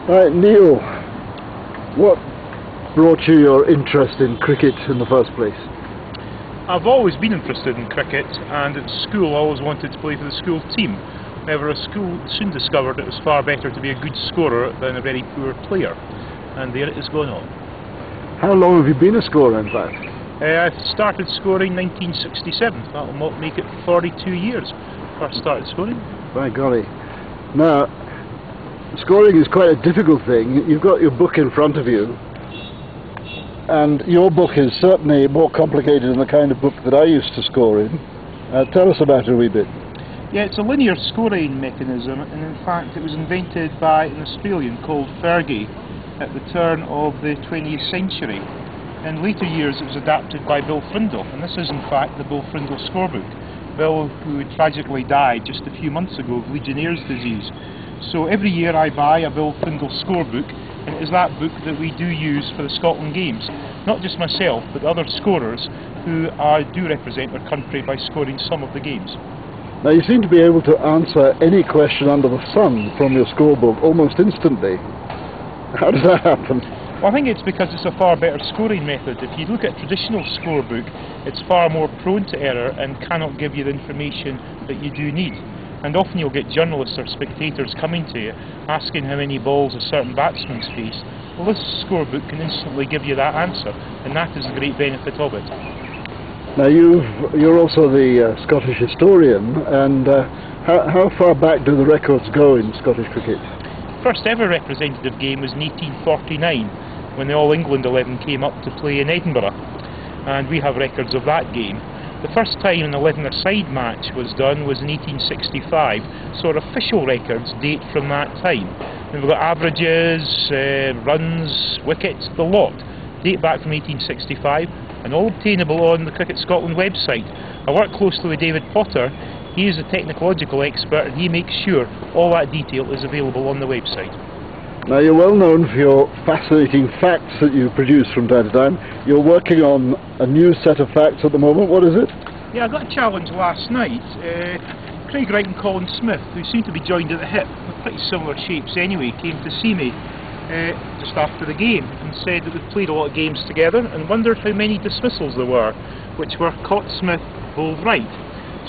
Right, Neil, what brought you your interest in cricket in the first place? I've always been interested in cricket, and at school I always wanted to play for the school team. However, a school soon discovered it was far better to be a good scorer than a very poor player, and there it has gone on. How long have you been a scorer, in fact? I started scoring 1967. That'll make it 42 years first started scoring. By golly. Now, scoring is quite a difficult thing. You've got your book in front of you, and your book is certainly more complicated than the kind of book that I used to score in. Tell us about it a wee bit. Yeah, it's a linear scoring mechanism, and in fact it was invented by an Australian called Fergie at the turn of the 20th century. In later years it was adapted by Bill Frindle, and this is in fact the Bill Frindle scorebook. Bill, who tragically died just a few months ago of Legionnaire's disease. So every year I buy a Bill Frindle scorebook, and it is that book that we do use for the Scotland games. Not just myself, but other scorers who do represent their country by scoring some of the games. Now, you seem to be able to answer any question under the sun from your scorebook almost instantly. How does that happen? Well, I think it's because it's a far better scoring method. If you look at traditional scorebook, it's far more prone to error and cannot give you the information that you do need. And often you'll get journalists or spectators coming to you asking how many balls a certain batsman's faced. Well, this scorebook can instantly give you that answer, and that is the great benefit of it. Now, you're also the Scottish historian, and how far back do the records go in Scottish cricket? First ever representative game was in 1849, when the All England 11 came up to play in Edinburgh, and we have records of that game. The first time an 11-a-side match was done was in 1865, so our official records date from that time. And we've got averages, runs, wickets, the lot date back from 1865, and all obtainable on the Cricket Scotland website. I work closely with David Potter. He is a technological expert, and he makes sure all that detail is available on the website. Now, you're well known for your fascinating facts that you produce from time to time. You're working on a new set of facts at the moment. What is it? Yeah, I got a challenge last night. Craig Wright and Colin Smith, who seem to be joined at the hip, with pretty similar shapes anyway, came to see me just after the game and said that we'd played a lot of games together and wondered how many dismissals there were, which were caught Smith, bowled right.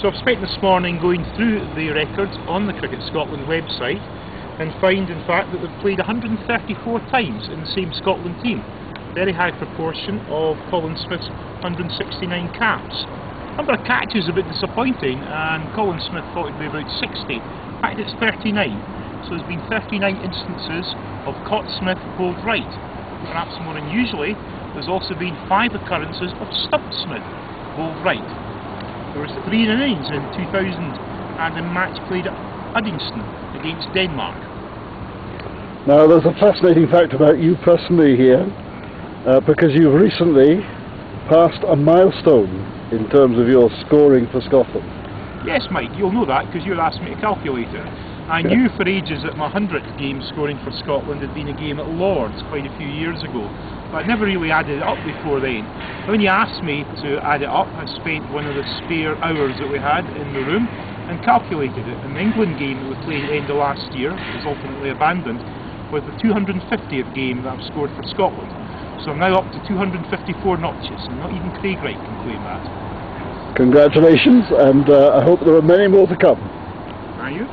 So I've spent this morning going through the records on the Cricket Scotland website and find in fact that they've played 134 times in the same Scotland team. Very high proportion of Colin Smith's 169 caps. Number of catches is a bit disappointing, and Colin Smith thought it'd be about 60. In fact it's 39. So there's been 39 instances of caught Smith bowled right. Perhaps more unusually, there's also been 5 occurrences of stumped Smith bowled right. There was 3 innings in 2000 and a match played at Uddingston against Denmark. Now, there's a fascinating fact about you personally here, because you've recently passed a milestone in terms of your scoring for Scotland. Yes, Mike, you'll know that because you asked me to calculate it. I knew for ages that my 100th game scoring for Scotland had been a game at Lord's quite a few years ago, but I'd never really added it up before then. When you asked me to add it up, I spent one of the spare hours that we had in the room and calculated it. And the England game that we played at the end of last year was ultimately abandoned, with the 250th game that I've scored for Scotland. So I'm now up to 254 notches, and not even Craig Wright can claim that. Congratulations, and I hope there are many more to come. Are you?